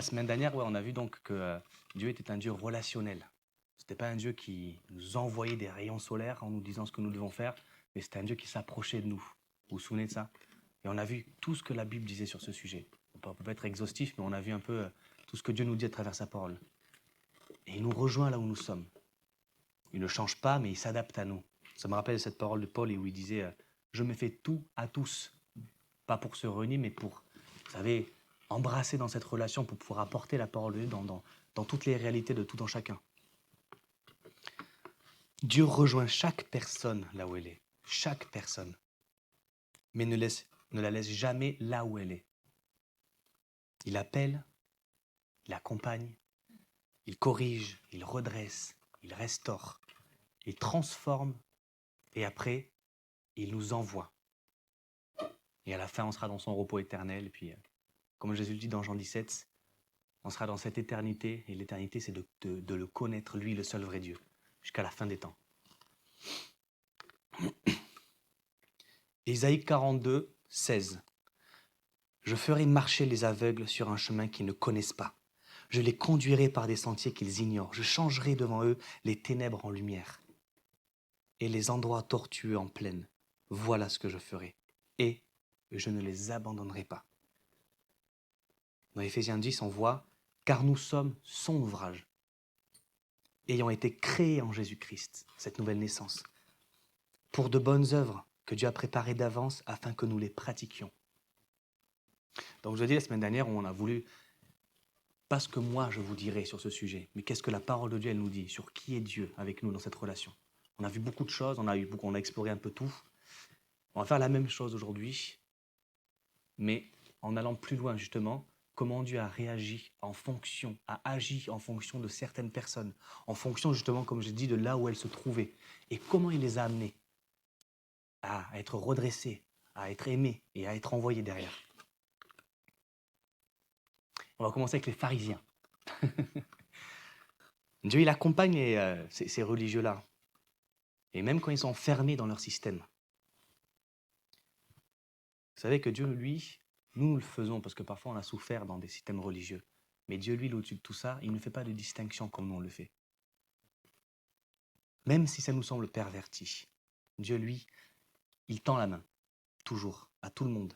La semaine dernière, on a vu donc que Dieu était un Dieu relationnel. Ce n'était pas un Dieu qui nous envoyait des rayons solaires en nous disant ce que nous devons faire, mais c'était un Dieu qui s'approchait de nous. Vous vous souvenez de ça? Et on a vu tout ce que la Bible disait sur ce sujet. On ne peut pas être exhaustif, mais on a vu un peu tout ce que Dieu nous dit à travers sa parole. Et il nous rejoint là où nous sommes. Il ne change pas, mais il s'adapte à nous. Ça me rappelle cette parole de Paul où il disait « Je me fais tout à tous ». Pas pour se réunir, mais pour, vous savez, embrasser dans cette relation, pour pouvoir apporter la parole de Dieu dans toutes les réalités de tout en chacun. Dieu rejoint chaque personne là où elle est. Chaque personne. Mais ne la laisse jamais là où elle est. Il appelle, il accompagne, il corrige, il redresse, il restaure, il transforme et après, il nous envoie. Et à la fin, on sera dans son repos éternel. Et puis, comme Jésus le dit dans Jean 17, on sera dans cette éternité. Et l'éternité, c'est de le connaître, lui, le seul vrai Dieu, jusqu'à la fin des temps. Ésaïe 42, 16. Je ferai marcher les aveugles sur un chemin qu'ils ne connaissent pas. Je les conduirai par des sentiers qu'ils ignorent. Je changerai devant eux les ténèbres en lumière et les endroits tortueux en plaine. Voilà ce que je ferai. Et je ne les abandonnerai pas. Dans Éphésiens 10, on voit « Car nous sommes son ouvrage, ayant été créés en Jésus-Christ, cette nouvelle naissance, pour de bonnes œuvres que Dieu a préparées d'avance afin que nous les pratiquions. » Donc je dis la semaine dernière, on a voulu, pas ce que moi je vous dirai sur ce sujet, mais qu'est-ce que la parole de Dieu elle nous dit, sur qui est Dieu avec nous dans cette relation. On a vu beaucoup de choses, on a exploré un peu tout. On va faire la même chose aujourd'hui, mais en allant plus loin justement, comment Dieu a réagi en fonction, a agi en fonction de certaines personnes, en fonction justement, comme j'ai dit, de là où elles se trouvaient, et comment il les a amenées à être redressées, à être aimées et à être envoyées derrière. On va commencer avec les pharisiens. Dieu, il accompagne ces religieux-là, et même quand ils sont fermés dans leur système. Vous savez que Dieu, lui, nous le faisons parce que parfois on a souffert dans des systèmes religieux. Mais Dieu, lui, au-dessus de tout ça, il ne fait pas de distinction comme nous on le fait. Même si ça nous semble perverti, Dieu, lui, il tend la main, toujours, à tout le monde.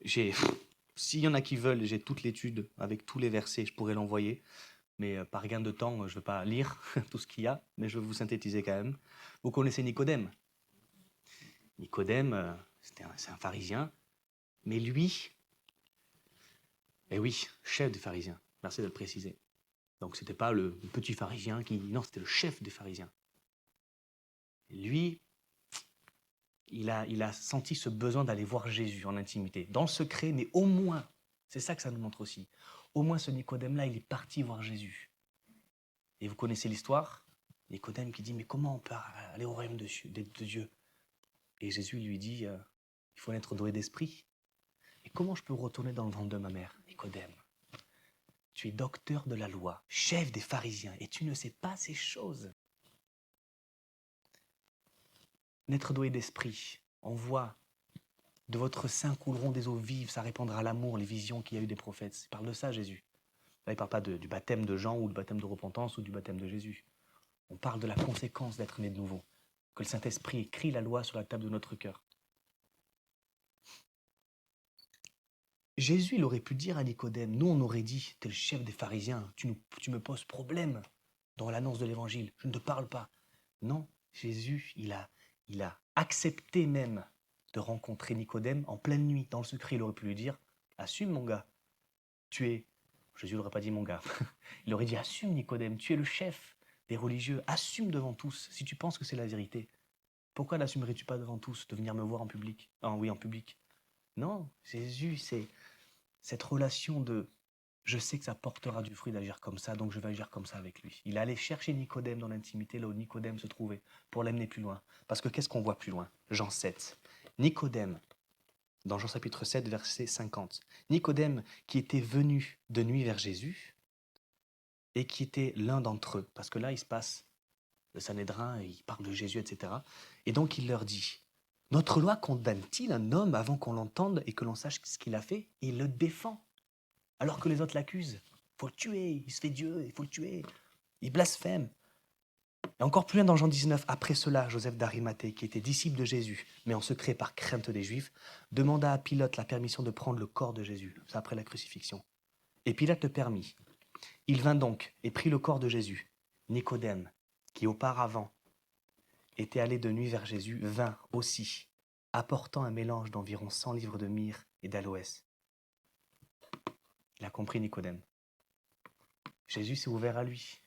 S'il y en a qui veulent, j'ai toute l'étude avec tous les versets, je pourrais l'envoyer. Mais par gain de temps, je ne vais pas lire tout ce qu'il y a, mais je vais vous synthétiser quand même. Vous connaissez Nicodème. Nicodème, c'est un pharisien, mais lui, oui, chef des pharisiens, merci de le préciser. Donc ce n'était pas le petit pharisien non, c'était le chef des pharisiens. Lui, il a senti ce besoin d'aller voir Jésus en intimité, dans le secret, mais au moins, c'est ça que ça nous montre aussi, au moins ce Nicodème-là, il est parti voir Jésus. Et vous connaissez l'histoire, Nicodème qui dit, mais comment on peut aller au royaume de Dieu? Et Jésus lui dit, il faut être doué d'esprit. Et comment je peux retourner dans le ventre de ma mère? Nicodème, tu es docteur de la loi, chef des pharisiens, et tu ne sais pas ces choses. N'être doué d'esprit, on voit, de votre sein couleront des eaux vives, ça répandra l'amour, les visions qu'il y a eu des prophètes. Il parle de ça, Jésus. Là, il ne parle pas du baptême de Jean ou du baptême de repentance ou du baptême de Jésus. On parle de la conséquence d'être né de nouveau, que le Saint-Esprit écrit la loi sur la table de notre cœur. Jésus, il aurait pu dire à Nicodème, nous on aurait dit, t'es le chef des pharisiens, tu me poses problème dans l'annonce de l'évangile, je ne te parle pas. Non, Jésus, il a accepté même de rencontrer Nicodème en pleine nuit, dans le secret. Il aurait pu lui dire, assume mon gars, Jésus n'aurait pas dit mon gars, il aurait dit, assume Nicodème, tu es le chef des religieux, assume devant tous, si tu penses que c'est la vérité. Pourquoi n'assumerais-tu pas devant tous de venir me voir en public? En public. Non, Jésus, c'est cette relation de je sais que ça portera du fruit d'agir comme ça, donc je vais agir comme ça avec lui. Il allait chercher Nicodème dans l'intimité, là où Nicodème se trouvait, pour l'amener plus loin. Parce que qu'est-ce qu'on voit plus loin? Jean 7. Nicodème, dans Jean chapitre 7, verset 50. Nicodème qui était venu de nuit vers Jésus et qui était l'un d'entre eux. Parce que là, il se passe le Sanhédrin, il parle de Jésus, etc. Et donc il leur dit, Notre loi condamne-t-il un homme avant qu'on l'entende et que l'on sache ce qu'il a fait? Il le défend, alors que les autres l'accusent. Il faut le tuer, il se fait Dieu, il faut le tuer. Il blasphème. Et encore plus loin dans Jean 19, après cela, Joseph d'Arimathée, qui était disciple de Jésus, mais en secret par crainte des Juifs, demanda à Pilate la permission de prendre le corps de Jésus, c'est après la crucifixion. Et Pilate le permit. Il vint donc et prit le corps de Jésus. Nicodème, qui auparavant était allé de nuit vers Jésus, vint aussi, apportant un mélange d'environ 100 livres de myrrhe et d'aloès. Il a compris Nicodème. Jésus s'est ouvert à lui.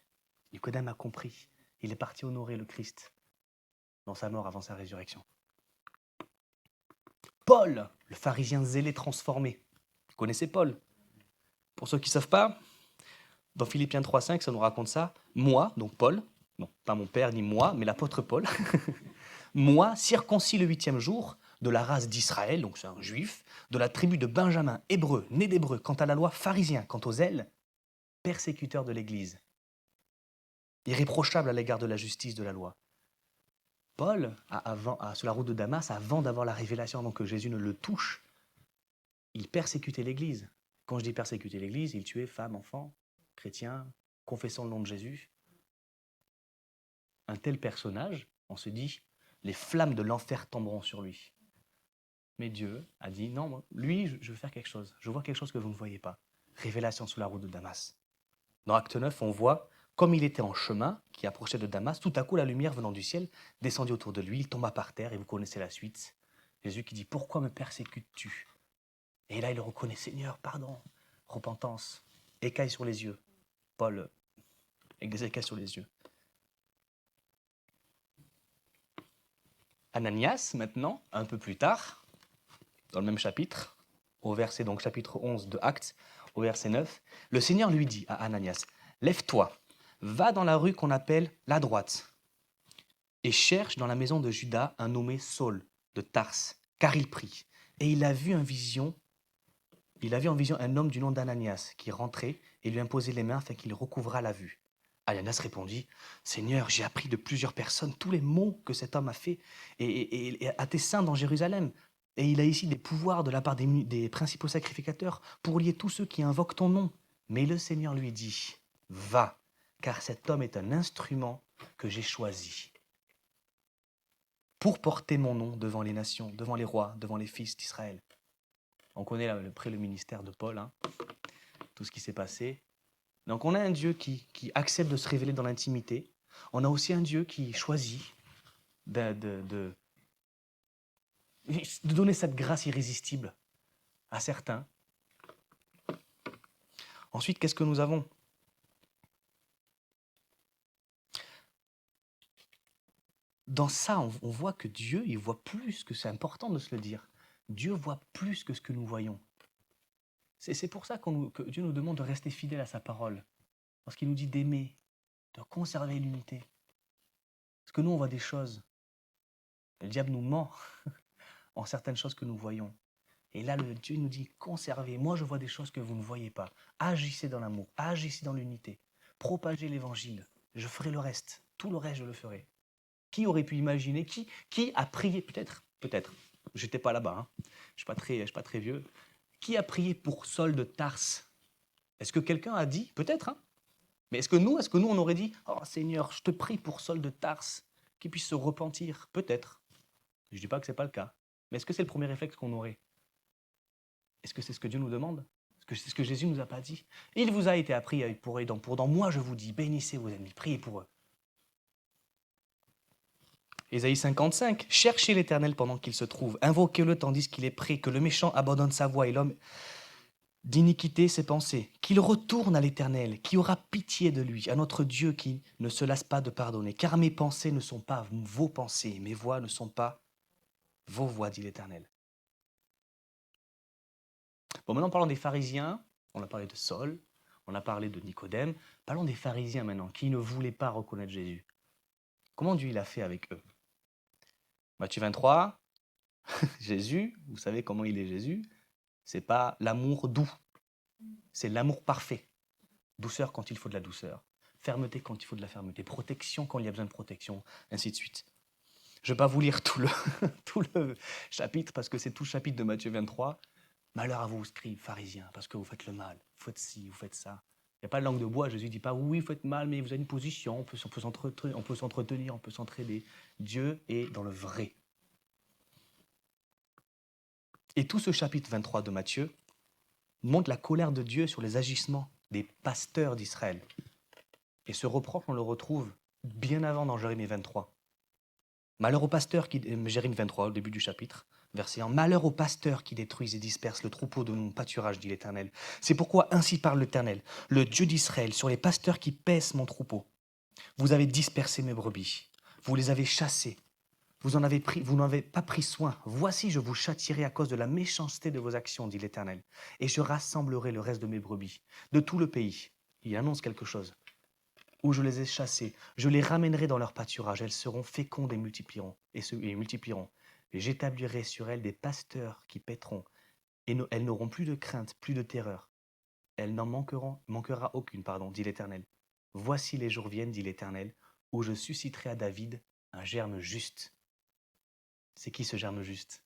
Nicodème a compris. Il est parti honorer le Christ dans sa mort avant sa résurrection. Paul, le pharisien zélé transformé. Vous connaissez Paul? Pour ceux qui ne savent pas, dans Philippiens 3,5, ça nous raconte ça. Moi, donc Paul, non, pas mon père ni moi, mais l'apôtre Paul, moi, circoncis le 8e jour, de la race d'Israël, donc c'est un juif, de la tribu de Benjamin, hébreu, né d'hébreu, quant à la loi, pharisien, quant aux ailes, persécuteur de l'Église, irréprochable à l'égard de la justice de la loi. Paul, sur la route de Damas, avant d'avoir la révélation, avant que Jésus ne le touche, il persécutait l'Église. Quand je dis persécuter l'Église, il tuait femmes, enfants, chrétiens, confessant le nom de Jésus. Un tel personnage, on se dit, les flammes de l'enfer tomberont sur lui. Mais Dieu a dit, non, lui, je veux faire quelque chose. Je vois quelque chose que vous ne voyez pas. Révélation sur la route de Damas. Dans Acte 9, on voit, comme il était en chemin, qui approchait de Damas, tout à coup, la lumière venant du ciel descendit autour de lui, il tomba par terre, et vous connaissez la suite. Jésus qui dit, pourquoi me persécutes-tu? Et là, il reconnaît, Seigneur, pardon, repentance, écaille sur les yeux. Paul, avec des écailles sur les yeux. Ananias, maintenant, un peu plus tard, dans le même chapitre, au verset, donc chapitre 11 de Actes, au verset 9, le Seigneur lui dit à Ananias, « Lève-toi, va dans la rue qu'on appelle la droite, et cherche dans la maison de Judas un nommé Saul de Tarse, car il prie. Et il a vu en vision un homme du nom d'Ananias qui rentrait et lui imposait les mains afin qu'il recouvrât la vue. Ananias répondit, « Seigneur, j'ai appris de plusieurs personnes tous les maux que cet homme a fait et à tes saints dans Jérusalem. Et il a ici des pouvoirs de la part des principaux sacrificateurs pour lier tous ceux qui invoquent ton nom. » Mais le Seigneur lui dit, « Va, car cet homme est un instrument que j'ai choisi pour porter mon nom devant les nations, devant les rois, devant les fils d'Israël. » On connaît après le ministère de Paul, tout ce qui s'est passé. Donc on a un Dieu qui accepte de se révéler dans l'intimité. On a aussi un Dieu qui choisit de donner cette grâce irrésistible à certains. Ensuite, qu'est-ce que nous avons? Dans ça, on voit que Dieu, il voit plus que c'est important de se le dire. Dieu voit plus que ce que nous voyons. C'est pour ça que Dieu nous demande de rester fidèle à sa parole. Parce qu'il nous dit d'aimer, de conserver l'unité. Parce que nous, on voit des choses. Le diable nous ment en certaines choses que nous voyons. Et là, le Dieu nous dit, conservez. Moi, je vois des choses que vous ne voyez pas. Agissez dans l'amour, agissez dans l'unité. Propagez l'évangile. Je ferai le reste. Tout le reste, je le ferai. Qui aurait pu imaginer, qui a prié, peut-être, j'étais pas là-bas, je suis pas très vieux. Qui a prié pour Saul de Tarse? Est-ce que quelqu'un a dit, peut-être, mais est-ce que nous, on aurait dit, oh Seigneur, je te prie pour Saul de Tarse, qu'il puisse se repentir? Peut-être. Je ne dis pas que ce n'est pas le cas. Mais est-ce que c'est le premier réflexe qu'on aurait? Est-ce que c'est ce que Dieu nous demande? Est-ce que c'est ce que Jésus ne nous a pas dit? Il vous a été appris pour et dans moi, je vous dis, bénissez vos ennemis, priez pour eux. Ésaïe 55, cherchez l'Éternel pendant qu'il se trouve, invoquez-le tandis qu'il est près, que le méchant abandonne sa voie et l'homme d'iniquité ses pensées, qu'il retourne à l'Éternel, qui aura pitié de lui, à notre Dieu qui ne se lasse pas de pardonner. Car mes pensées ne sont pas vos pensées, mes voies ne sont pas vos voies, dit l'Éternel. Bon, maintenant parlons des pharisiens. On a parlé de Saul, on a parlé de Nicodème. Parlons des pharisiens maintenant, qui ne voulaient pas reconnaître Jésus. Comment Dieu il a fait avec eux? Matthieu 23, Jésus, vous savez comment il est Jésus? C'est pas l'amour doux, c'est l'amour parfait. Douceur quand il faut de la douceur, fermeté quand il faut de la fermeté, protection quand il y a besoin de protection, ainsi de suite. Je ne vais pas vous lire tout le, tout le chapitre, parce que c'est tout le chapitre de Matthieu 23. Malheur à vous, scribes, pharisiens, parce que vous faites le mal, vous faites ci, vous faites ça. Il n'y a pas de langue de bois, Jésus ne dit pas, oui, vous faites mal, mais vous avez une position, on peut s'entretenir, on peut s'entraider. Dieu est dans le vrai. Et tout ce chapitre 23 de Matthieu montre la colère de Dieu sur les agissements des pasteurs d'Israël. Et ce reproche, on le retrouve bien avant dans Jérémie 23. Malheur aux pasteurs qui... Jérémie 23, au début du chapitre, verset 1. Malheur aux pasteurs qui détruisent et dispersent le troupeau de mon pâturage, dit l'Éternel. C'est pourquoi ainsi parle l'Éternel, le Dieu d'Israël, sur les pasteurs qui paissent mon troupeau. Vous avez dispersé mes brebis, vous les avez chassées, vous n'en avez pas pris soin. Voici, je vous châtierai à cause de la méchanceté de vos actions, dit l'Éternel, et je rassemblerai le reste de mes brebis, de tout le pays. Il annonce quelque chose. Où je les ai chassées, je les ramènerai dans leur pâturage, elles seront fécondes et multiplieront. Et j'établirai sur elles des pasteurs qui paîtront, et elles n'auront plus de crainte, plus de terreur. Elles n'en manquera aucune, dit l'Éternel. Voici les jours viennent, dit l'Éternel, où je susciterai à David un germe juste. C'est qui ce germe juste?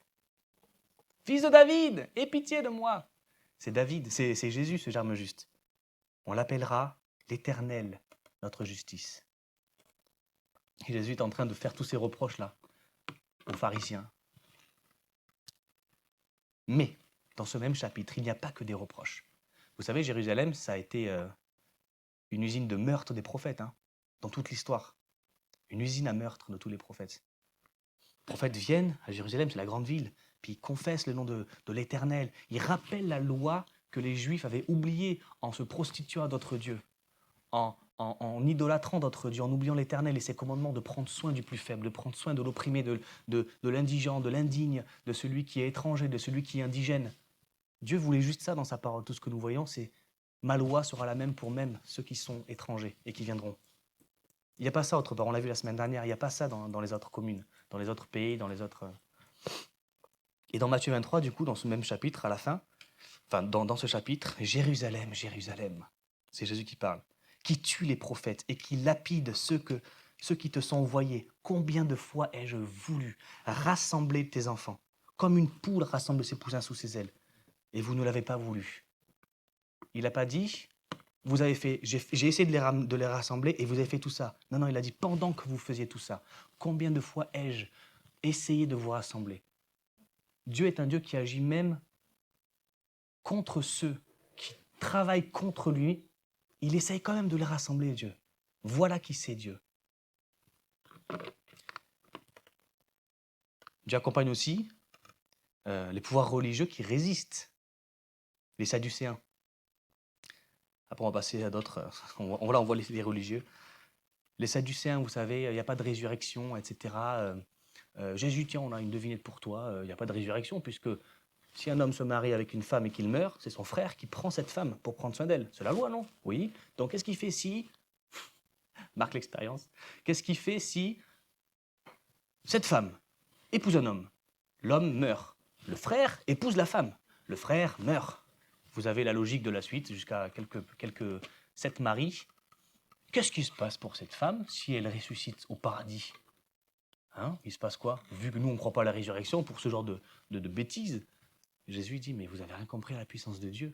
Fils de David, aie pitié de moi. C'est David, c'est Jésus ce germe juste. On l'appellera l'Éternel, notre justice. Et Jésus est en train de faire tous ces reproches-là aux pharisiens. Mais, dans ce même chapitre, il n'y a pas que des reproches. Vous savez, Jérusalem, ça a été une usine de meurtre des prophètes, dans toute l'histoire. Une usine à meurtre de tous les prophètes. Les prophètes viennent à Jérusalem, c'est la grande ville, puis ils confessent le nom de l'Éternel. Ils rappellent la loi que les Juifs avaient oubliée en se prostituant à d'autres dieux, en idolâtrant d'autres dieux, en oubliant l'Éternel et ses commandements de prendre soin du plus faible, de prendre soin de l'opprimé, de l'indigent, de l'indigne, de celui qui est étranger, de celui qui est indigène. Dieu voulait juste ça dans sa parole. Tout ce que nous voyons, c'est « ma loi sera la même pour même ceux qui sont étrangers et qui viendront ». Il n'y a pas ça autre part, on l'a vu la semaine dernière, il n'y a pas ça dans les autres communes, dans les autres pays, dans les autres... Et dans Matthieu 23, du coup, dans ce même chapitre, à la fin, dans ce chapitre, Jérusalem, Jérusalem, c'est Jésus qui parle, qui tue les prophètes et qui lapide ceux qui te sont envoyés. Combien de fois ai-je voulu rassembler tes enfants, comme une poule rassemble ses poussins sous ses ailes, et vous ne l'avez pas voulu. Il n'a pas dit... Vous avez fait, j'ai essayé de les rassembler et vous avez fait tout ça. Non, il a dit, pendant que vous faisiez tout ça, combien de fois ai-je essayé de vous rassembler? Dieu est un Dieu qui agit même contre ceux qui travaillent contre lui. Il essaye quand même de les rassembler, Dieu. Voilà qui c'est Dieu. Dieu accompagne aussi les pouvoirs religieux qui résistent, les Sadducéens. Après, on va passer à d'autres. On voit les religieux. Les Sadducéens, vous savez, il n'y a pas de résurrection, etc. Jésus, tiens, on a une devinette pour toi. Il n'y a pas de résurrection, puisque si un homme se marie avec une femme et qu'il meurt, c'est son frère qui prend cette femme pour prendre soin d'elle. C'est la loi, non? Oui. Donc, qu'est-ce qu'il fait si... Marque l'expérience. Qu'est-ce qu'il fait si cette femme épouse un homme? L'homme meurt. Le frère épouse la femme. Le frère meurt. Vous avez la logique de la suite jusqu'à quelques 7 maris. Qu'est-ce qui se passe pour cette femme si elle ressuscite au paradis? Il se passe quoi? Vu que nous, on ne croit pas à la résurrection pour ce genre de bêtises, Jésus dit, mais vous n'avez rien compris à la puissance de Dieu.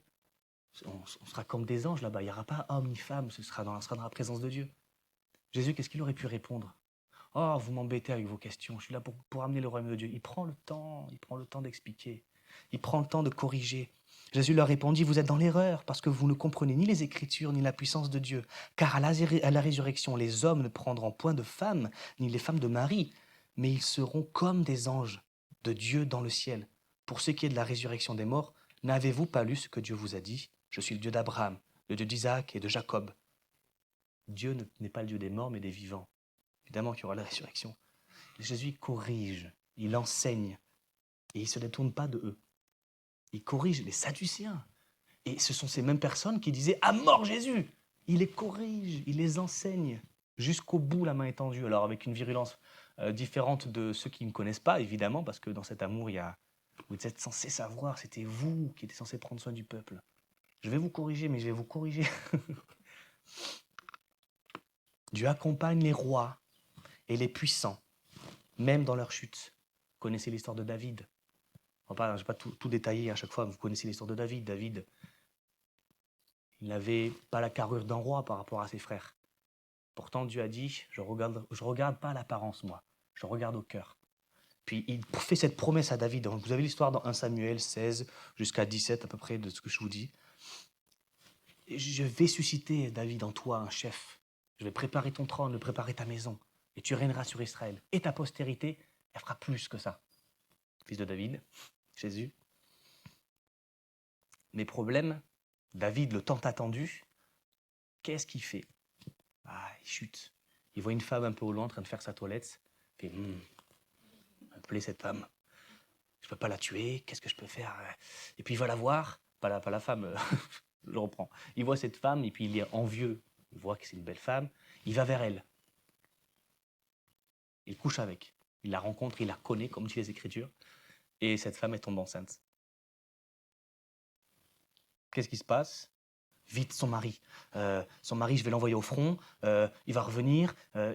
On sera comme des anges là-bas. Il n'y aura pas homme ni femme, ce sera dans la présence de Dieu. Jésus, qu'est-ce qu'il aurait pu répondre? Oh, vous m'embêtez avec vos questions. Je suis là pour amener le royaume de Dieu. Il prend le temps d'expliquer. Il prend le temps de corriger. Jésus leur répondit, vous êtes dans l'erreur parce que vous ne comprenez ni les Écritures ni la puissance de Dieu. Car à la résurrection, les hommes ne prendront point de femmes, ni les femmes de mari, mais ils seront comme des anges de Dieu dans le ciel. Pour ce qui est de la résurrection des morts, n'avez-vous pas lu ce que Dieu vous a dit? Je suis le Dieu d'Abraham, le Dieu d'Isaac et de Jacob. Dieu n'est pas le Dieu des morts, mais des vivants. Évidemment qu'il y aura la résurrection. Jésus corrige, il enseigne, et il ne se détourne pas de eux. Il corrige les Sadducéens. Et ce sont ces mêmes personnes qui disaient « À mort Jésus !» Il les corrige, il les enseigne, jusqu'au bout la main étendue. Alors avec une virulence différente de ceux qui ne me connaissent pas, évidemment, parce que dans cet amour, vous êtes censés savoir, c'était vous qui étiez censés prendre soin du peuple. Je vais vous corriger, mais je vais vous corriger. Dieu accompagne les rois et les puissants, même dans leur chute. Vous connaissez l'histoire de David. Je ne vais pas tout détailler à chaque fois, vous connaissez l'histoire de David. David, il n'avait pas la carrure d'un roi par rapport à ses frères. Pourtant, Dieu a dit, je regarde pas l'apparence, moi, je regarde au cœur. Puis il fait cette promesse à David. Vous avez l'histoire dans 1 Samuel 16 jusqu'à 17 à peu près de ce que je vous dis. Je vais susciter, David, en toi un chef. Je vais préparer ton trône, préparer ta maison. Et tu régneras sur Israël. Et ta postérité, elle fera plus que ça. Fils de David, Jésus. Mais problème, David, le temps attendu, qu'est-ce qu'il fait? Il chute. Il voit une femme un peu au loin en train de faire sa toilette. Il fait, elle me plaît cette femme. Je ne peux pas la tuer, qu'est-ce que je peux faire? Et puis il va la voir, pas la femme, je reprends. Il voit cette femme et puis il est envieux. Il voit que c'est une belle femme. Il va vers elle. Il couche avec. Il la rencontre, il la connaît, comme dit les Écritures. Et cette femme, elle tombe enceinte. Qu'est-ce qui se passe? Vite, son mari. Je vais l'envoyer au front. Il va revenir. Je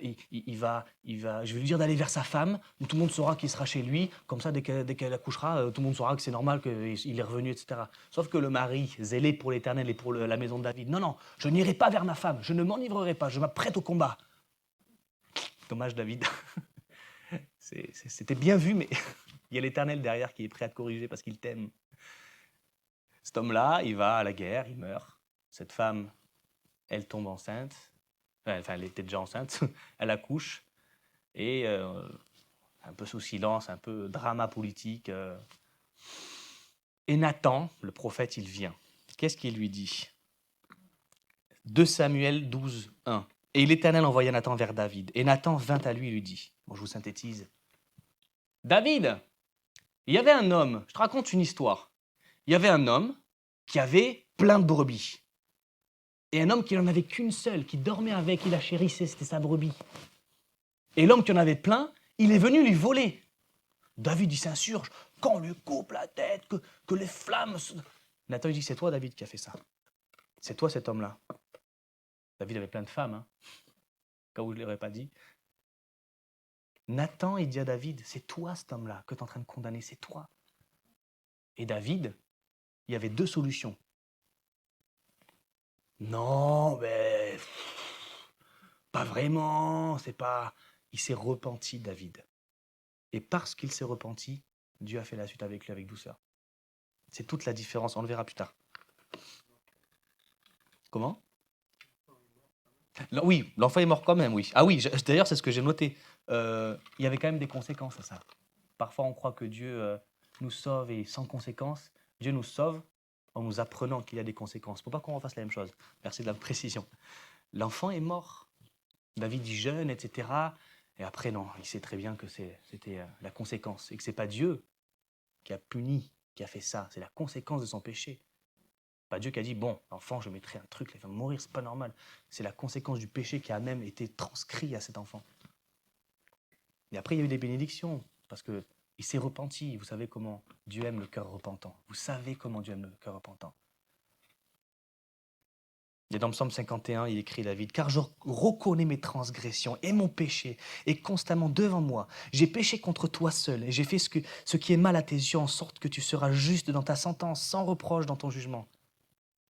vais lui dire d'aller vers sa femme. Où tout le monde saura qu'il sera chez lui. Comme ça, dès qu'elle accouchera, tout le monde saura que c'est normal qu'il est revenu, etc. Sauf que le mari, zélé pour l'Éternel et pour la maison de David, non, je n'irai pas vers ma femme. Je ne m'enivrerai pas. Je m'apprête au combat. Dommage, David. C'était bien vu, mais il y a l'Éternel derrière qui est prêt à te corriger parce qu'il t'aime. Cet homme-là, il va à la guerre, il meurt. Cette femme, elle tombe enceinte. Enfin, elle était déjà enceinte. Elle accouche. Et un peu sous silence, un peu drama politique. Et Nathan, le prophète, il vient. Qu'est-ce qu'il lui dit? 2 Samuel 12, 1. Et l'Éternel envoya Nathan vers David. Et Nathan vint à lui et lui dit, je vous synthétise. David, il y avait un homme, je te raconte une histoire. Il y avait un homme qui avait plein de brebis. Et un homme qui n'en avait qu'une seule, qui dormait avec, il la chérissait, c'était sa brebis. Et l'homme qui en avait plein, il est venu lui voler. David, il s'insurge, qu'on lui coupe la tête, que les flammes... Nathan, il dit, c'est toi, David, qui a fait ça. C'est toi, cet homme-là. David avait plein de femmes, quand vous ne l'aurez pas dit. Nathan, il dit à David, c'est toi, cet homme-là, que tu es en train de condamner, c'est toi. Et David, il y avait 2 solutions. Non, mais pas vraiment, c'est pas... Il s'est repenti, David. Et parce qu'il s'est repenti, Dieu a fait la suite avec lui avec douceur. C'est toute la différence, on le verra plus tard. Comment? Oui, l'enfant est mort quand même, oui. Ah oui, d'ailleurs, c'est ce que j'ai noté. Il y avait quand même des conséquences à ça. Parfois, on croit que Dieu nous sauve et sans conséquences. Dieu nous sauve en nous apprenant qu'il y a des conséquences. Il ne faut pas qu'on refasse la même chose. Merci de la précision. L'enfant est mort. David dit jeune, etc. Et après, non, il sait très bien que c'était la conséquence. Et que ce n'est pas Dieu qui a puni, qui a fait ça. C'est la conséquence de son péché. Pas Dieu qui a dit, bon, l'enfant, je mettrai un truc, il va mourir, c'est pas normal. C'est la conséquence du péché qui a même été transcrit à cet enfant. Et après, il y a eu des bénédictions, parce qu'il s'est repenti. Vous savez comment Dieu aime le cœur repentant. Vous savez comment Dieu aime le cœur repentant. Et dans Psaume 51, il écrit David, « Car je reconnais mes transgressions et mon péché est constamment devant moi. J'ai péché contre toi seul et j'ai fait ce qui est mal à tes yeux en sorte que tu seras juste dans ta sentence, sans reproche dans ton jugement. »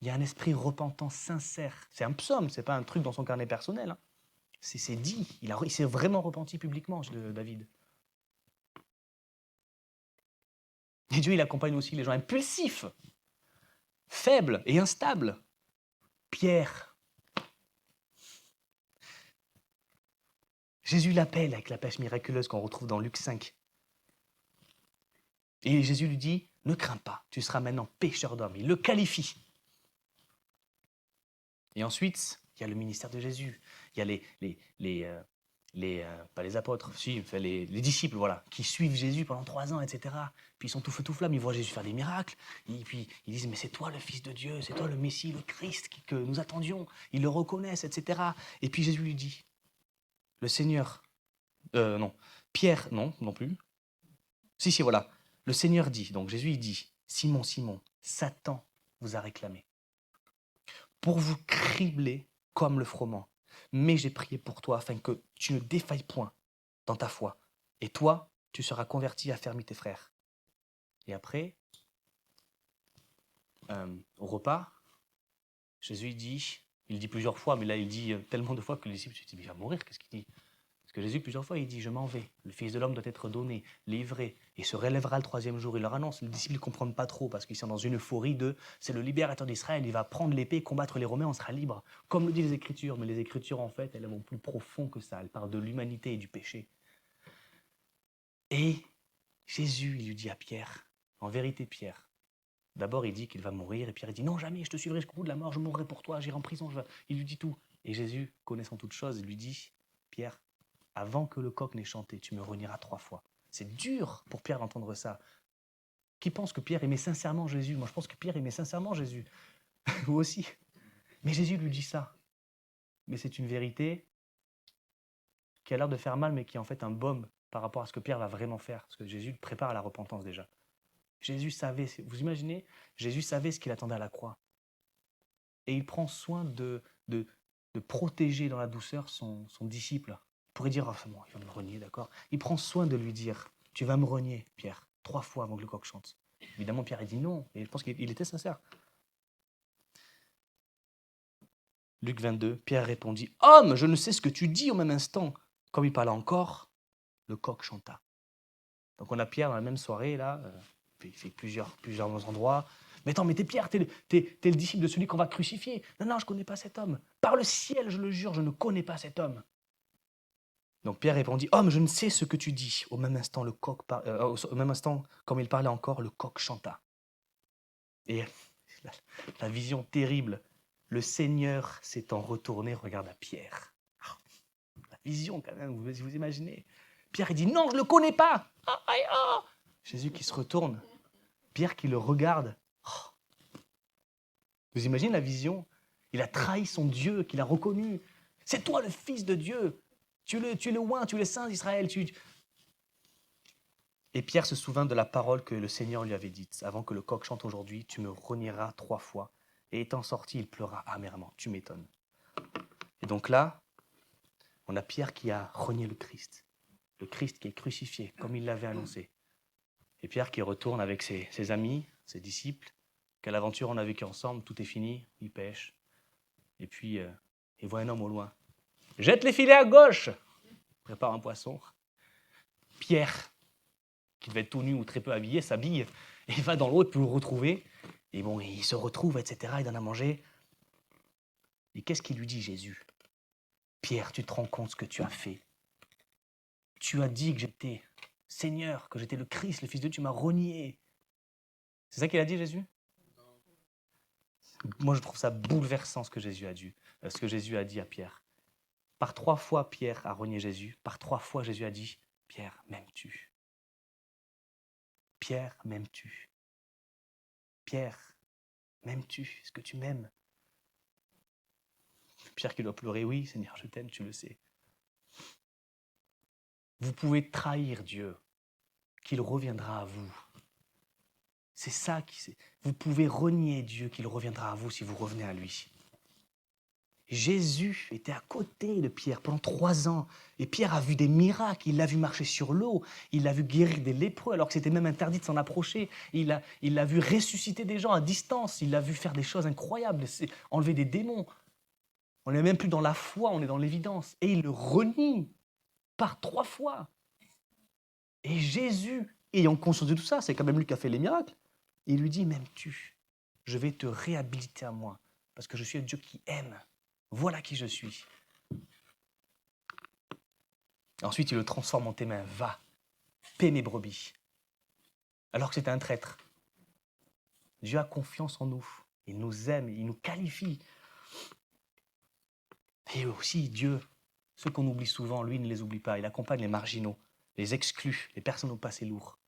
Il y a un esprit repentant sincère. C'est un psaume, ce n'est pas un truc dans son carnet personnel. C'est dit, il s'est vraiment repenti publiquement, David. Et Dieu, il accompagne aussi les gens impulsifs, faibles et instables. Pierre. Jésus l'appelle avec la pêche miraculeuse qu'on retrouve dans Luc 5. Et Jésus lui dit, ne crains pas, tu seras maintenant pêcheur d'hommes. Il le qualifie. Et ensuite, il y a le ministère de Jésus. Il y a pas les apôtres, si, enfin les disciples, voilà, qui suivent Jésus pendant 3 ans, etc. Puis ils sont tout feu, tout flamme, ils voient Jésus faire des miracles. Et puis ils disent, mais c'est toi le Fils de Dieu, c'est toi le Messie, le Christ que nous attendions. Ils le reconnaissent, etc. Et puis Jésus lui dit, le Seigneur, non, Pierre, non plus. Si, voilà. Le Seigneur dit, donc Jésus il dit, Simon, Simon, Satan vous a réclamé pour vous cribler comme le froment. Mais j'ai prié pour toi afin que tu ne défailles point dans ta foi. Et toi, tu seras converti affermi tes frères. Et après, au repas, Jésus il dit plusieurs fois, mais là il dit tellement de fois que les disciples se disent, mais il va mourir, qu'est-ce qu'il dit? Parce que Jésus, plusieurs fois, il dit, je m'en vais, le Fils de l'homme doit être donné, livré, et se relèvera le troisième jour. Il leur annonce, les disciples ne comprennent pas trop, parce qu'ils sont dans une euphorie de, c'est le libérateur d'Israël, il va prendre l'épée, combattre les Romains, on sera libre, comme le disent les Écritures. Mais les Écritures, en fait, elles vont plus profond que ça, elles parlent de l'humanité et du péché. Et Jésus, il lui dit à Pierre, en vérité Pierre, d'abord il dit qu'il va mourir, et Pierre il dit, non jamais, je te suivrai jusqu'au bout de la mort, je mourrai pour toi, j'irai en prison. Il lui dit tout. Et Jésus, connaissant toutes choses, il lui dit, Pierre, avant que le coq n'ait chanté, tu me renieras 3 fois. C'est dur pour Pierre d'entendre ça. Qui pense que Pierre aimait sincèrement Jésus? Moi, je pense que Pierre aimait sincèrement Jésus. Vous aussi. Mais Jésus lui dit ça. Mais c'est une vérité qui a l'air de faire mal, mais qui est en fait un baume par rapport à ce que Pierre va vraiment faire. Parce que Jésus le prépare à la repentance déjà. Jésus savait, vous imaginez, Jésus savait ce qu'il attendait à la croix. Et il prend soin de protéger dans la douceur son disciple. Il pourrait dire, oh, bon, il va me renier, d'accord. Il prend soin de lui dire, tu vas me renier, Pierre, 3 fois avant que le coq chante. Évidemment, Pierre, il dit non, et je pense qu'il était sincère. Luc 22, Pierre répondit, homme, je ne sais ce que tu dis au même instant. Comme il parlait encore, le coq chanta. Donc on a Pierre dans la même soirée, là, il fait plusieurs endroits. Mais attends, mais t'es Pierre, t'es le disciple de celui qu'on va crucifier. Non, non, je ne connais pas cet homme. Par le ciel, je le jure, je ne connais pas cet homme. Donc Pierre répondit, homme, je ne sais ce que tu dis. Au même instant, au même instant, comme il parlait encore, le coq chanta. Et la vision terrible, le Seigneur s'étant retourné, regarde à Pierre. La vision quand même, vous imaginez. Pierre, il dit, non, je ne le connais pas. Ah, ah, ah. Jésus qui se retourne, Pierre qui le regarde. Oh. Vous imaginez la vision? Il a trahi son Dieu, qu'il a reconnu. C'est toi le Fils de Dieu. Tu es le oint, tu es le Saint d'Israël. Et Pierre se souvint de la parole que le Seigneur lui avait dite. Avant que le coq chante aujourd'hui, tu me renieras 3 fois. Et étant sorti, il pleura amèrement. Tu m'étonnes. Et donc là, on a Pierre qui a renié le Christ qui est crucifié, comme il l'avait annoncé. Et Pierre qui retourne avec ses amis, ses disciples. Quelle aventure on a vécue ensemble, tout est fini, il pêche. Et puis, il voit un homme au loin. Jette les filets à gauche, prépare un poisson. Pierre, qui devait être tout nu ou très peu habillé, s'habille, et il va dans l'eau pour le retrouver. Et bon, il se retrouve, etc., il donne à manger. Et qu'est-ce qu'il lui dit, Jésus? Pierre, tu te rends compte ce que tu as fait? Tu as dit que j'étais Seigneur, que j'étais le Christ, le Fils de Dieu, tu m'as renié. C'est ça qu'il a dit, Jésus? Moi, je trouve ça bouleversant ce que Jésus a dit à Pierre. Par 3 fois, Pierre a renié Jésus. Par 3 fois, Jésus a dit, Pierre, m'aimes-tu? Pierre, m'aimes-tu? Pierre, m'aimes-tu? Est-ce que tu m'aimes? Pierre qui doit pleurer, oui, Seigneur, je t'aime, tu le sais. Vous pouvez trahir Dieu, qu'il reviendra à vous. C'est ça vous pouvez renier Dieu, qu'il reviendra à vous si vous revenez à lui. Jésus était à côté de Pierre pendant 3 ans. Et Pierre a vu des miracles, il l'a vu marcher sur l'eau, il l'a vu guérir des lépreux alors que c'était même interdit de s'en approcher. Il l'a vu ressusciter des gens à distance, il l'a vu faire des choses incroyables, enlever des démons. On n'est même plus dans la foi, on est dans l'évidence. Et il le renie par 3 fois. Et Jésus, ayant conscience de tout ça, c'est quand même lui qui a fait les miracles, il lui dit, m'aimes-tu? Je vais te réhabiliter à moi, parce que je suis un Dieu qui aime. Voilà qui je suis. Ensuite, il le transforme en tes mains. Va, paie mes brebis. Alors que c'était un traître. Dieu a confiance en nous. Il nous aime, il nous qualifie. Et aussi, Dieu, ceux qu'on oublie souvent, lui, il ne les oublie pas. Il accompagne les marginaux, les exclus, les personnes au passé lourd.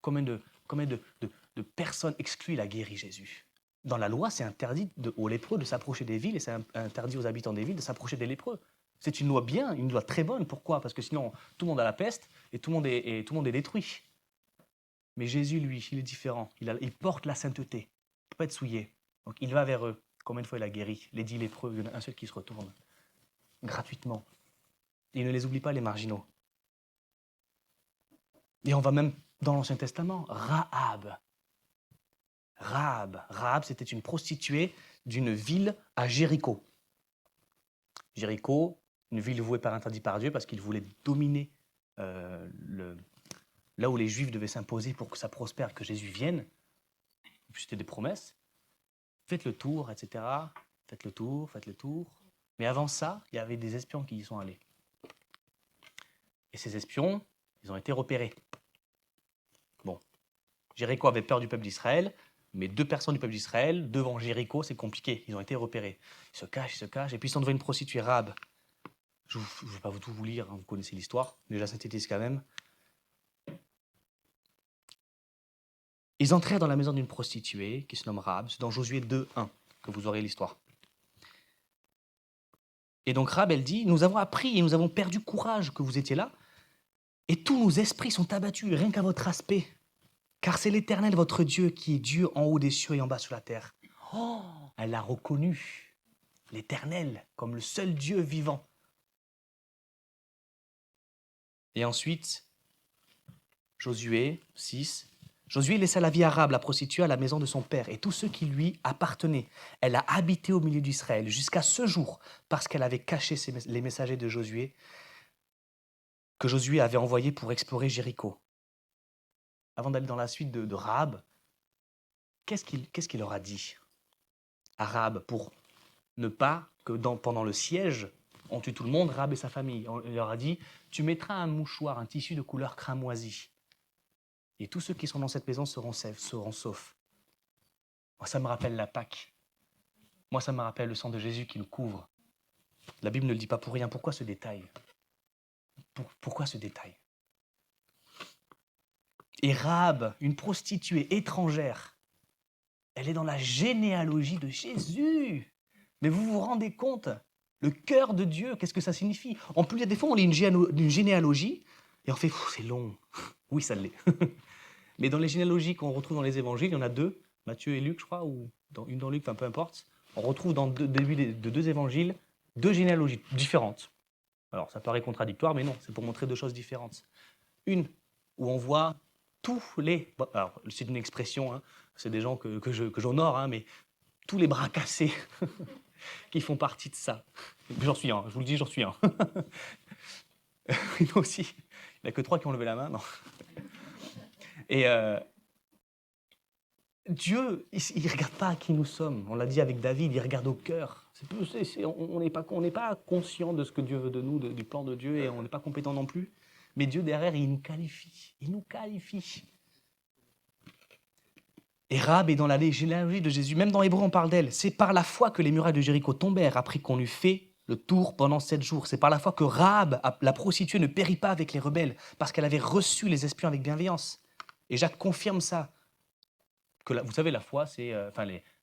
Combien de personnes exclues il a guéri, Jésus? Dans la loi, c'est interdit aux lépreux de s'approcher des villes et c'est interdit aux habitants des villes de s'approcher des lépreux. C'est une loi bien, une loi très bonne. Pourquoi? Parce que sinon, tout le monde a la peste et tout le monde est détruit. Mais Jésus, lui, il est différent. Il porte la sainteté. Il ne peut pas être souillé. Donc il va vers eux. Combien de fois il a guéri? Les 10 lépreux, il y en a un seul qui se retourne. Gratuitement. Et il ne les oublie pas, les marginaux. Et on va même dans l'Ancien Testament, Rahab. Rahab, c'était une prostituée d'une ville à Jéricho. Jéricho, une ville vouée par interdit par Dieu parce qu'il voulait dominer là où les Juifs devaient s'imposer pour que ça prospère, que Jésus vienne. C'était des promesses. Faites le tour, etc. Faites le tour. Mais avant ça, il y avait des espions qui y sont allés. Et ces espions, ils ont été repérés. Bon, Jéricho avait peur du peuple d'Israël, mais 2 personnes du peuple d'Israël, devant Jéricho, c'est compliqué. Ils ont été repérés. Ils se cachent, et puis ils sont devant une prostituée, Rahab. Je ne vais pas tout vous lire, hein, vous connaissez l'histoire, mais je la synthétise quand même. Ils entrèrent dans la maison d'une prostituée qui se nomme Rahab. C'est dans Josué 2:1 que vous aurez l'histoire. Et donc Rahab, elle dit, nous avons appris et nous avons perdu courage que vous étiez là, et tous nos esprits sont abattus, rien qu'à votre aspect. Car c'est l'Éternel, votre Dieu, qui est Dieu en haut des cieux et en bas sur la terre. Oh, elle l'a reconnu, l'Éternel, comme le seul Dieu vivant. Et ensuite, Josué 6. Josué laissa la vie arabe, la prostituée, à la maison de son père et tous ceux qui lui appartenaient. Elle a habité au milieu d'Israël jusqu'à ce jour parce qu'elle avait caché les messagers de Josué que Josué avait envoyés pour explorer Jéricho. Avant d'aller dans la suite de Rahab, qu'est-ce qu'il leur a dit à Rahab pour ne pas que pendant le siège, on tue tout le monde, Rahab et sa famille. Il leur a dit, tu mettras un mouchoir, un tissu de couleur cramoisie. Et tous ceux qui sont dans cette maison seront saufs. Moi, ça me rappelle la Pâque. Moi, ça me rappelle le sang de Jésus qui nous couvre. La Bible ne le dit pas pour rien. Pourquoi ce détail ? Pourquoi ce détail ? Et Rahab, une prostituée étrangère, elle est dans la généalogie de Jésus. Mais vous vous rendez compte ? Le cœur de Dieu, qu'est-ce que ça signifie ? En plus, il y a des fois, on lit une généalogie et on fait « c'est long ». Oui, ça l'est. Mais dans les généalogies qu'on retrouve dans les évangiles, il y en a 2, Matthieu et Luc, je crois, ou une dans Luc, enfin peu importe. On retrouve dans le début de 2 évangiles 2 généalogies différentes. Alors, ça paraît contradictoire, mais non, c'est pour montrer 2 choses différentes. Une où on voit tous les... Bon, alors, c'est une expression, hein, c'est des gens que j'honore, hein, mais tous les bras cassés qui font partie de ça. J'en suis un, je vous le dis, j'en suis un. Moi aussi. Il n'y a que 3 qui ont levé la main, non. Et Dieu, il ne regarde pas à qui nous sommes. On l'a dit avec David, il regarde au cœur. On n'est pas conscient de ce que Dieu veut de nous, du plan de Dieu, et on n'est pas compétent non plus. Mais Dieu, derrière, il nous qualifie. Il nous qualifie. Et Rahab est dans la généalogie de Jésus. Même dans Hébreu, on parle d'elle. C'est par la foi que les murailles de Jéricho tombèrent après qu'on eut fait le tour pendant 7 jours. C'est par la foi que Rahab, la prostituée, ne périt pas avec les rebelles, parce qu'elle avait reçu les espions avec bienveillance. Et Jacques confirme ça. Que vous savez, la foi, c'est,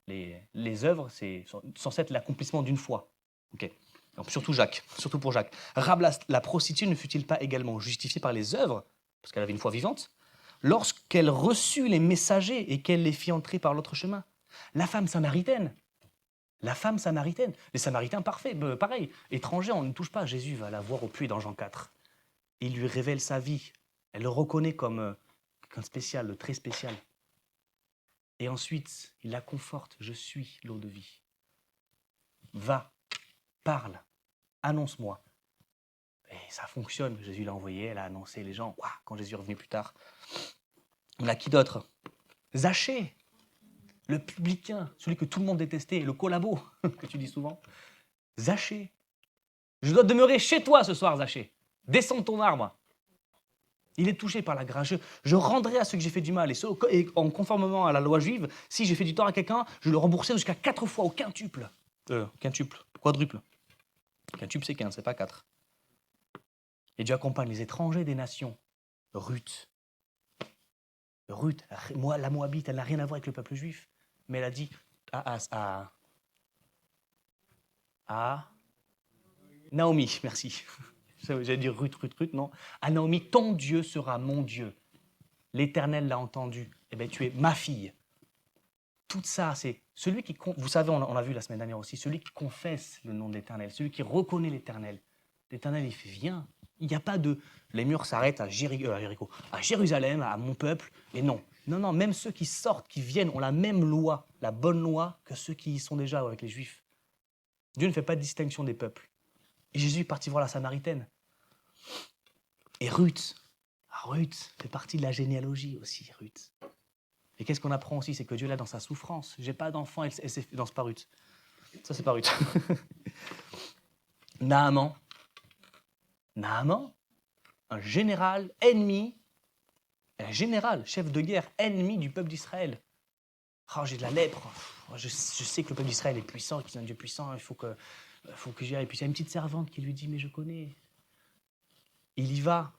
les œuvres, c'est censé être l'accomplissement d'une foi. Okay. Donc, surtout pour Jacques. Rahab, la prostituée, ne fut-il pas également justifiée par les œuvres, parce qu'elle avait une foi vivante, lorsqu'elle reçut les messagers et qu'elle les fit entrer par l'autre chemin? La femme samaritaine, les Samaritains, pareil, étrangers, on ne touche pas. Jésus va la voir au puits dans Jean 4. Il lui révèle sa vie. Elle le reconnaît comme quelqu'un de spécial, très spécial. Et ensuite, il la conforte. Je suis l'eau de vie. Va, parle, annonce-moi. Et ça fonctionne. Jésus l'a envoyé, elle a annoncé les gens. Ouah, quand Jésus est revenu plus tard. On a qui d'autre? Zachée, le publicain, celui que tout le monde détestait, le collabo, que tu dis souvent. Zachée, je dois demeurer chez toi ce soir, Zachée. Descends de ton arbre. Il est touché par la grâce. Je rendrai à ceux que j'ai fait du mal. Et en conformément à la loi juive, si j'ai fait du tort à quelqu'un, je le rembourserai jusqu'à 4 fois au quintuple. Quadruple. Quintuple, c'est 15, c'est pas 4. Et Dieu accompagne les étrangers des nations. Ruth, moi, la Moabite, elle n'a rien à voir avec le peuple juif. Mais elle a dit à Naomi, merci. J'allais dire Ruth, non. À Naomi, ton Dieu sera mon Dieu. L'Éternel l'a entendu. Eh bien, tu es ma fille. Tout ça, c'est celui qui... Vous savez, on l'a vu la semaine dernière aussi, celui qui confesse le nom de l'Éternel, celui qui reconnaît l'Éternel. L'Éternel, il fait, viens, Il n'y a pas de... Les murs s'arrêtent à Jérusalem, à mon peuple, et non. Non, non, même ceux qui sortent, qui viennent, ont la même loi, la bonne loi, que ceux qui y sont déjà avec les Juifs. Dieu ne fait pas de distinction des peuples. Et Jésus est parti voir la Samaritaine. Et Ruth fait partie de la généalogie aussi, Ruth. Et qu'est-ce qu'on apprend aussi, c'est que Dieu là dans sa souffrance. J'ai pas d'enfant, non, c'est pas Ruth. Ça, c'est pas Ruth. Naaman, un général ennemi, un général, chef de guerre, ennemi du peuple d'Israël. Oh, j'ai de la lèpre. Je sais que le peuple d'Israël est puissant, qu'il est un Dieu puissant, il faut que j'y aille. Et puis il y a une petite servante qui lui dit, mais je connais. Il y va.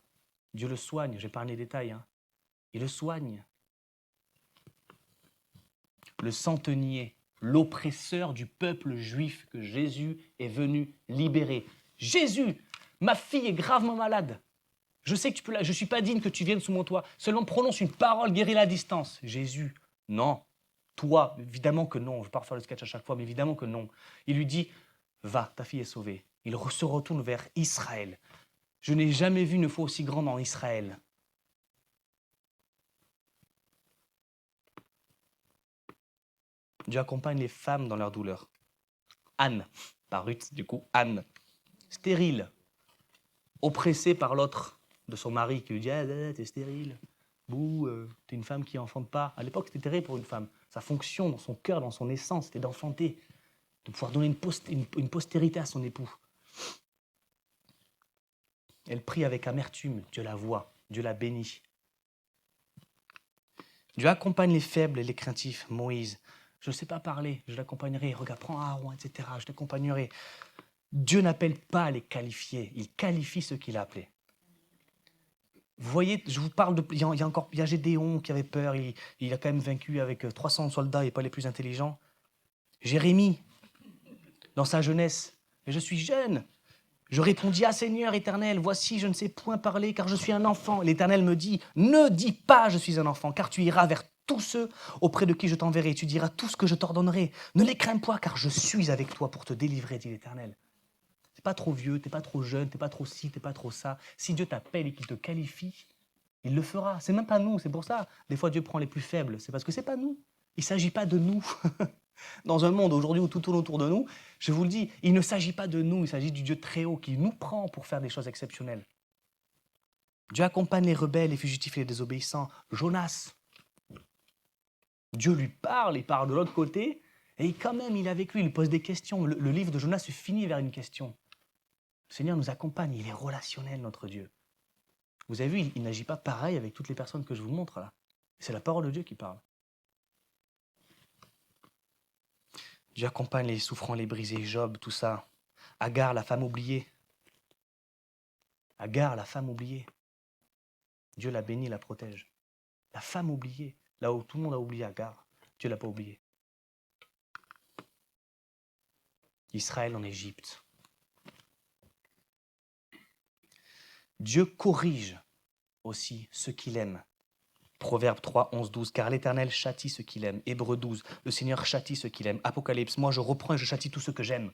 Dieu le soigne, je n'ai pas parlé des détails. Hein. Il le soigne. Le centenier, l'oppresseur du peuple juif que Jésus est venu libérer. Jésus, ma fille est gravement malade. Je sais que je ne suis pas digne que tu viennes sous mon toit. Seulement prononce une parole, guéris-la à distance. Jésus, non. Toi, évidemment que non. Je ne vais pas refaire le sketch à chaque fois, mais évidemment que non. Il lui dit, va, ta fille est sauvée. Il se retourne vers Israël. Je n'ai jamais vu une foi aussi grande en Israël. Dieu accompagne les femmes dans leur douleur. Anne, pas Ruth, du coup, Anne, stérile, oppressée par l'autre de son mari qui lui dit « Ah, t'es stérile, bouh, t'es une femme qui n'enfante pas ». À l'époque, c'était terrible pour une femme. Sa fonction dans son cœur, dans son essence, c'était d'enfanter, de pouvoir donner une postérité à son époux. Elle prie avec amertume, Dieu la voit, Dieu la bénit. Dieu accompagne les faibles et les craintifs, Moïse. Je ne sais pas parler, je l'accompagnerai. Regarde, prends Aaron, etc. Je l'accompagnerai. Dieu n'appelle pas les qualifiés, il qualifie ceux qu'il a appelés. Vous voyez, je vous parle de... Il y a Gédéon qui avait peur, il a quand même vaincu avec 300 soldats et pas les plus intelligents. Jérémie, dans sa jeunesse, mais je suis jeune. Je répondis, ah Seigneur éternel, voici, je ne sais point parler, car je suis un enfant. L'Éternel me dit, ne dis pas, je suis un enfant, car tu iras vers tous ceux auprès de qui je t'enverrai. Tu diras tout ce que je t'ordonnerai. Ne les crains point, car je suis avec toi pour te délivrer, dit l'Éternel. T'es pas trop vieux, t'es pas trop jeune, t'es pas trop ci, t'es pas trop ça. Si Dieu t'appelle et qu'il te qualifie, il le fera. C'est même pas nous, c'est pour ça. Des fois, Dieu prend les plus faibles. C'est parce que c'est pas nous. Il ne s'agit pas de nous. Dans un monde aujourd'hui où tout tourne autour de nous, je vous le dis, il ne s'agit pas de nous, il s'agit du Dieu très haut qui nous prend pour faire des choses exceptionnelles. Dieu accompagne les rebelles, les fugitifs et les désobéissants. Jonas, Dieu lui parle, il part de l'autre côté, et quand même, il est avec lui, il lui pose des questions. Le livre de Jonas se finit vers une question. Le Seigneur nous accompagne, il est relationnel, notre Dieu. Vous avez vu, il n'agit pas pareil avec toutes les personnes que je vous montre là. C'est la parole de Dieu qui parle. Dieu accompagne les souffrants, les brisés, Job, tout ça. Agar, la femme oubliée. Agar, la femme oubliée. Dieu la bénit, la protège. La femme oubliée, là où tout le monde a oublié Agar, Dieu ne l'a pas oubliée. Israël en Égypte. Dieu corrige aussi ceux qu'il aime. Proverbe 3, 11, 12. Car l'Éternel châtie ceux qu'il aime. Hébreux 12. Le Seigneur châtie ceux qu'il aime. Apocalypse. Moi, je reprends et je châtie tous ceux que j'aime.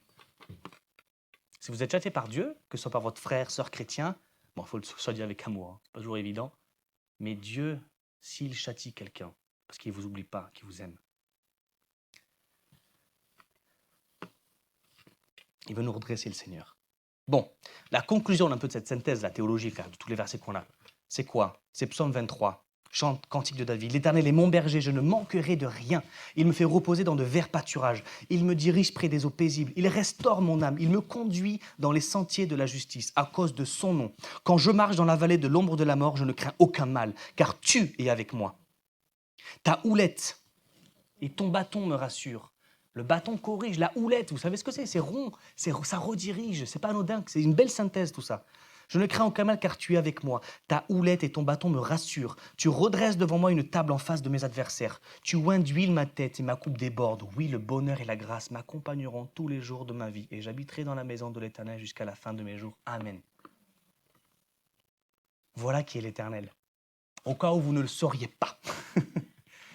Si vous êtes châtié par Dieu, que ce soit par votre frère, sœur chrétien, bon, il faut le choisir avec amour, hein, c'est pas toujours évident. Mais Dieu, s'il châtie quelqu'un, parce qu'il ne vous oublie pas, qu'il vous aime, il veut nous redresser, le Seigneur. Bon, la conclusion d'un peu de cette synthèse, la théologique, là, de tous les versets qu'on a, c'est quoi? C'est Psaume 23. Chante, cantique de David. L'Éternel est mon berger, je ne manquerai de rien. Il me fait reposer dans de verts pâturages. Il me dirige près des eaux paisibles. Il restaure mon âme. Il me conduit dans les sentiers de la justice à cause de son nom. Quand je marche dans la vallée de l'ombre de la mort, je ne crains aucun mal, car tu es avec moi. Ta houlette et ton bâton me rassurent. Le bâton corrige, la houlette, vous savez ce que c'est? C'est rond, ça redirige, c'est pas anodin, c'est une belle synthèse tout ça. Je ne crains aucun mal car tu es avec moi. Ta houlette et ton bâton me rassurent. Tu redresses devant moi une table en face de mes adversaires. Tu oins d'huile ma tête et ma coupe déborde. Oui, le bonheur et la grâce m'accompagneront tous les jours de ma vie et j'habiterai dans la maison de l'Éternel jusqu'à la fin de mes jours. Amen. Voilà qui est l'Éternel. Au cas où vous ne le sauriez pas.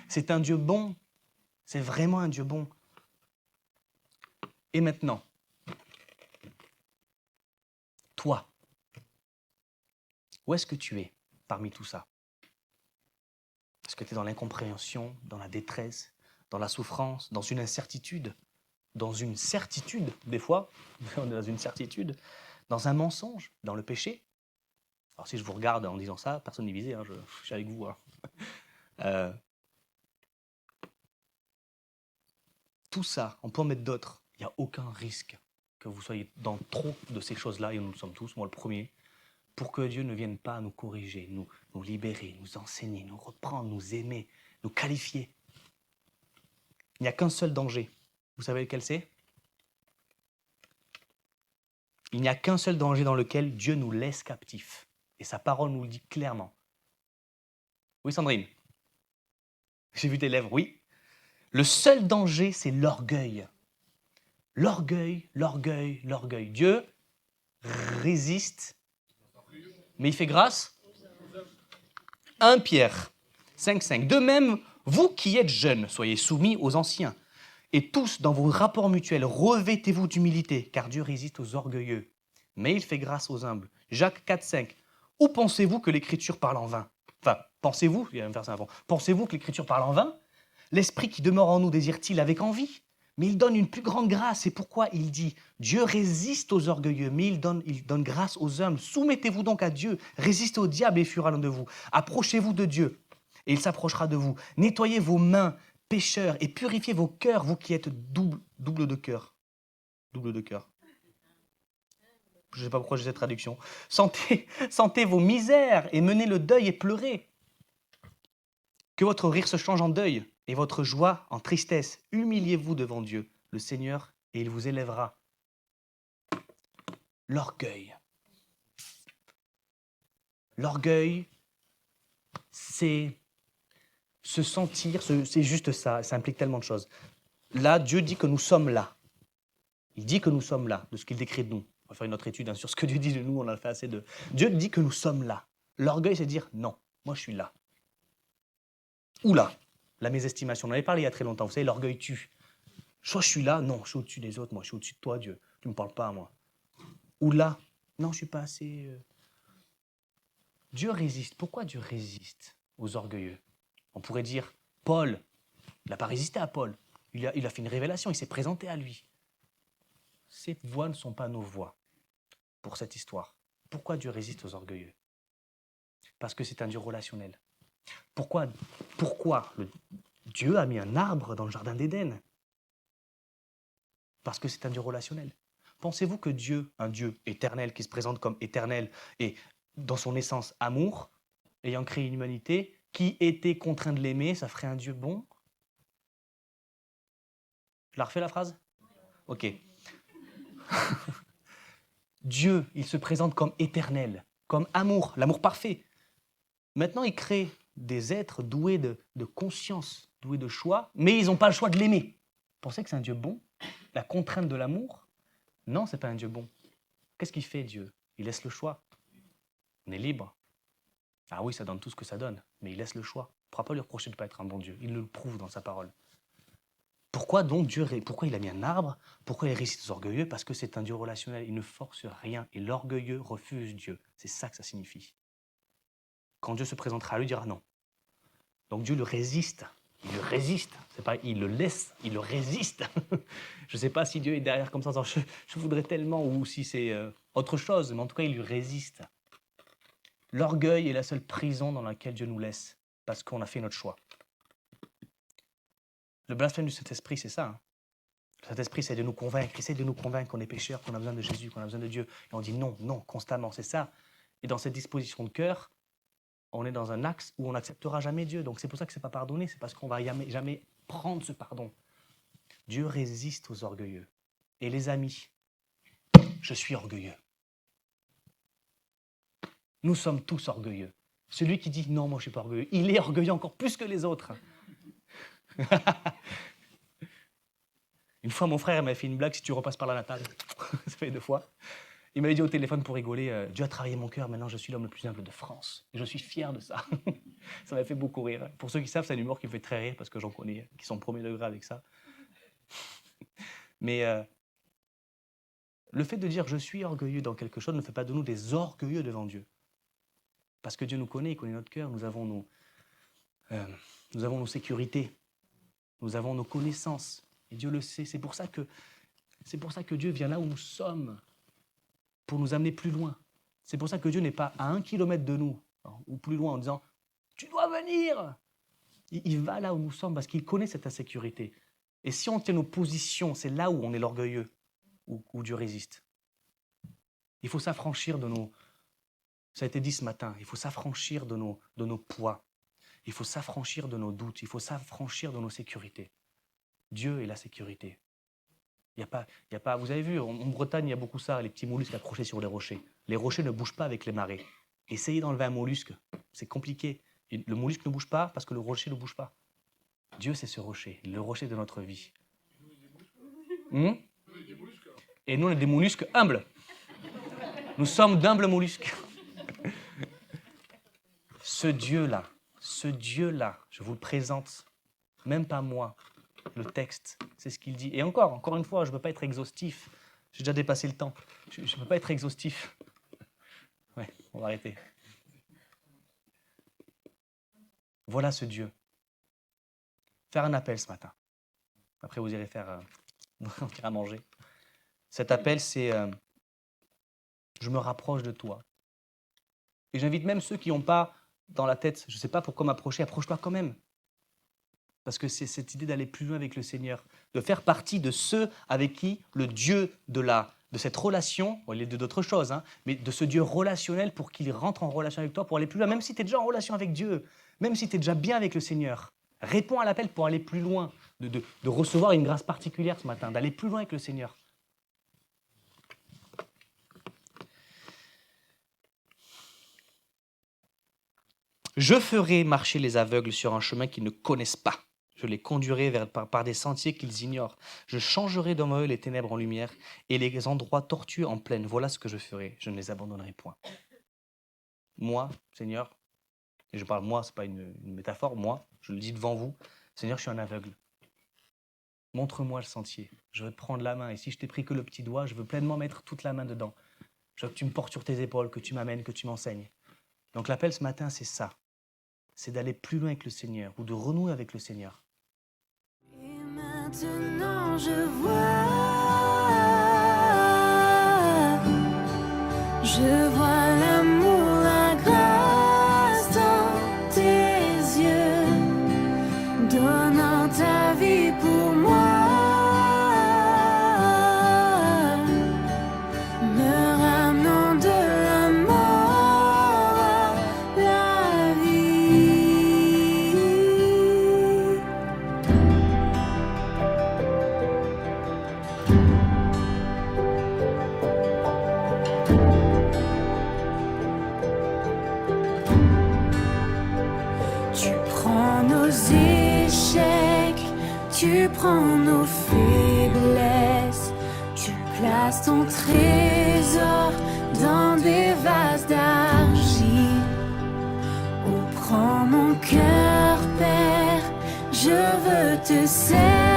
C'est un Dieu bon. C'est vraiment un Dieu bon. Et maintenant, toi, Où est-ce que tu es parmi tout ça? Est-ce que tu es dans l'incompréhension, dans la détresse, dans la souffrance, dans une incertitude, dans une certitude, des fois, on est dans une certitude, dans un mensonge, dans le péché? Alors si je vous regarde en disant ça, personne n'est visé, hein, je suis avec vous. Hein. Euh, tout ça, on peut en mettre d'autres. Il n'y a aucun risque que vous soyez dans trop de ces choses-là, et nous le sommes tous, moi le premier, pour que Dieu ne vienne pas nous corriger, nous libérer, nous enseigner, nous reprendre, nous aimer, nous qualifier. Il n'y a qu'un seul danger. Vous savez lequel c'est? Il n'y a qu'un seul danger dans lequel Dieu nous laisse captifs. Et sa parole nous le dit clairement. Oui, Sandrine? J'ai vu tes lèvres, oui. Le seul danger, c'est l'orgueil. L'orgueil, l'orgueil, l'orgueil. Dieu résiste, mais il fait grâce. 1 Pierre 5,5. De même, vous qui êtes jeunes, soyez soumis aux anciens. Et tous, dans vos rapports mutuels, revêtez-vous d'humilité, car Dieu résiste aux orgueilleux, mais il fait grâce aux humbles. Jacques 4,5. Ou pensez-vous que l'Écriture parle en vain? Enfin, pensez-vous, il y a un verset avant, pensez-vous que l'Écriture parle en vain? L'Esprit qui demeure en nous désire-t-il avec envie? Mais il donne une plus grande grâce. C'est pourquoi il dit, Dieu résiste aux orgueilleux, mais il donne grâce aux humbles. Soumettez-vous donc à Dieu, résistez au diable et il fuira loin de vous. Approchez-vous de Dieu, et il s'approchera de vous. Nettoyez vos mains, pécheurs, et purifiez vos cœurs, vous qui êtes double de cœur. Double de cœur. Je ne sais pas pourquoi j'ai cette traduction. Sentez vos misères et menez le deuil et pleurez. Que votre rire se change en deuil et votre joie en tristesse. Humiliez-vous devant Dieu, le Seigneur, et il vous élèvera. L'orgueil. L'orgueil, c'est se sentir, c'est juste ça, ça implique tellement de choses. Là, Dieu dit que nous sommes là. Il dit que nous sommes là, de ce qu'il décrit de nous. On va faire une autre étude sur ce que Dieu dit de nous, on en a fait assez de... Dieu dit que nous sommes là. L'orgueil, c'est dire non, moi je suis là. Ou là, la mésestimation. On en avait parlé il y a très longtemps. Vous savez, l'orgueil tue. Soit je suis là, non, je suis au-dessus des autres, moi je suis au-dessus de toi, Dieu. Tu ne me parles pas à moi. Ou là, non, je ne suis pas assez... Dieu résiste. Pourquoi Dieu résiste aux orgueilleux? On pourrait dire, Paul, il n'a pas résisté à Paul. Il a fait une révélation, il s'est présenté à lui. Ces voix ne sont pas nos voix pour cette histoire. Pourquoi Dieu résiste aux orgueilleux? Parce que c'est un Dieu relationnel. Pourquoi Dieu a mis un arbre dans le jardin d'Éden? Parce que c'est un Dieu relationnel. Pensez-vous que Dieu, un Dieu éternel qui se présente comme éternel et dans son essence amour, ayant créé une humanité, qui était contraint de l'aimer, ça ferait un Dieu bon? Je la refais la phrase? Ok. Dieu, il se présente comme éternel, comme amour, l'amour parfait. Maintenant, il crée des êtres doués de conscience, doués de choix, mais ils n'ont pas le choix de l'aimer. Vous pensez que c'est un Dieu bon? La contrainte de l'amour? Non, ce n'est pas un Dieu bon. Qu'est-ce qu'il fait, Dieu? Il laisse le choix. On est libre. Ah oui, ça donne tout ce que ça donne, mais il laisse le choix. On ne pourra pas lui reprocher de ne pas être un bon Dieu. Il le prouve dans sa parole. Pourquoi donc Dieu, pourquoi il a mis un arbre? Pourquoi il résiste aux orgueilleux? Parce que c'est un Dieu relationnel. Il ne force rien. Et l'orgueilleux refuse Dieu. C'est ça que ça signifie. Quand Dieu se présentera à lui, il dira non. Donc Dieu le résiste. Il le résiste. C'est pas il le laisse, il le résiste. Je ne sais pas si Dieu est derrière comme ça, je voudrais tellement, ou si c'est autre chose, mais en tout cas, il lui résiste. L'orgueil est la seule prison dans laquelle Dieu nous laisse, parce qu'on a fait notre choix. Le blasphème du Saint-Esprit, c'est ça. Hein. Le Saint-Esprit, c'est de nous convaincre, essaie de nous convaincre qu'on est pécheurs, qu'on a besoin de Jésus, qu'on a besoin de Dieu. Et on dit non, non, constamment, c'est ça. Et dans cette disposition de cœur, on est dans un axe où on n'acceptera jamais Dieu. Donc c'est pour ça que ce n'est pas pardonné, c'est parce qu'on ne va jamais prendre ce pardon. Dieu résiste aux orgueilleux. Et les amis, je suis orgueilleux. Nous sommes tous orgueilleux. Celui qui dit non, moi je ne suis pas orgueilleux, il est orgueilleux encore plus que les autres. Une fois, mon frère m'a fait une blague, si tu repasses par la natale, ça fait 2 fois. Il m'avait dit au téléphone pour rigoler, Dieu a travaillé mon cœur, maintenant je suis l'homme le plus humble de France. Et je suis fier de ça. Ça m'a fait beaucoup rire. Pour ceux qui savent, c'est un humour qui me fait très rire, parce que j'en connais qui sont premier degré avec ça. Mais le fait de dire je suis orgueilleux dans quelque chose ne fait pas de nous des orgueilleux devant Dieu. Parce que Dieu nous connaît, il connaît notre cœur, nous avons nos sécurités, nous avons nos connaissances. Et Dieu le sait. C'est pour ça que Dieu vient là où nous sommes, pour nous amener plus loin. C'est pour ça que Dieu n'est pas à 1 kilomètre de nous, ou plus loin, en disant « Tu dois venir !» Il va là où nous sommes parce qu'il connaît cette insécurité. Et si on tient nos positions, c'est là où on est l'orgueilleux, où Dieu résiste. Il faut s'affranchir de nos... Ça a été dit ce matin, il faut s'affranchir de nos poids. Il faut s'affranchir de nos doutes. Il faut s'affranchir de nos sécurités. Dieu est la sécurité. Il y a pas, vous avez vu, en Bretagne, il y a beaucoup ça, les petits mollusques accrochés sur les rochers. Les rochers ne bougent pas avec les marées. Essayez d'enlever un mollusque, c'est compliqué. Le mollusque ne bouge pas parce que le rocher ne bouge pas. Dieu, c'est ce rocher, le rocher de notre vie. Et nous, on est des mollusques humbles. Nous sommes d'humbles mollusques. Ce Dieu-là, je vous le présente, même pas moi, le texte, c'est ce qu'il dit. Et encore une fois, je ne peux pas être exhaustif. J'ai déjà dépassé le temps. Je ne peux pas être exhaustif. Ouais, on va arrêter. Voilà ce Dieu. Faire un appel ce matin. Après, vous irez faire à manger. Cet appel, c'est je me rapproche de toi. Et j'invite même ceux qui n'ont pas dans la tête, je ne sais pas pourquoi m'approcher, approche-toi quand même. Parce que c'est cette idée d'aller plus loin avec le Seigneur, de faire partie de ceux avec qui le Dieu de cette relation, bon, il est d'autres choses, hein, mais de ce Dieu relationnel pour qu'il rentre en relation avec toi, pour aller plus loin, même si tu es déjà en relation avec Dieu, même si tu es déjà bien avec le Seigneur. Réponds à l'appel pour aller plus loin, de recevoir une grâce particulière ce matin, d'aller plus loin avec le Seigneur. Je ferai marcher les aveugles sur un chemin qu'ils ne connaissent pas. Je les conduirai par des sentiers qu'ils ignorent. Je changerai devant eux les ténèbres en lumière et les endroits tortueux en plaine. Voilà ce que je ferai. Je ne les abandonnerai point. Moi, Seigneur, et je parle moi, ce n'est pas une métaphore, moi, je le dis devant vous, Seigneur, je suis un aveugle. Montre-moi le sentier. Je veux te prendre la main. Et si je t'ai pris que le petit doigt, je veux pleinement mettre toute la main dedans. Je veux que tu me portes sur tes épaules, que tu m'amènes, que tu m'enseignes. Donc l'appel ce matin, c'est ça. C'est d'aller plus loin avec le Seigneur ou de renouer avec le Seigneur. Et maintenant je vois l'amour, la grâce dans tes yeux, donnant ta vie pour moi, me ramenant de la mort à la vie. Tu prends nos échecs, tu prends nos faiblesses, tu places ton trésor dans des vases d'argile. Oh, prends mon cœur, Père, je veux te servir.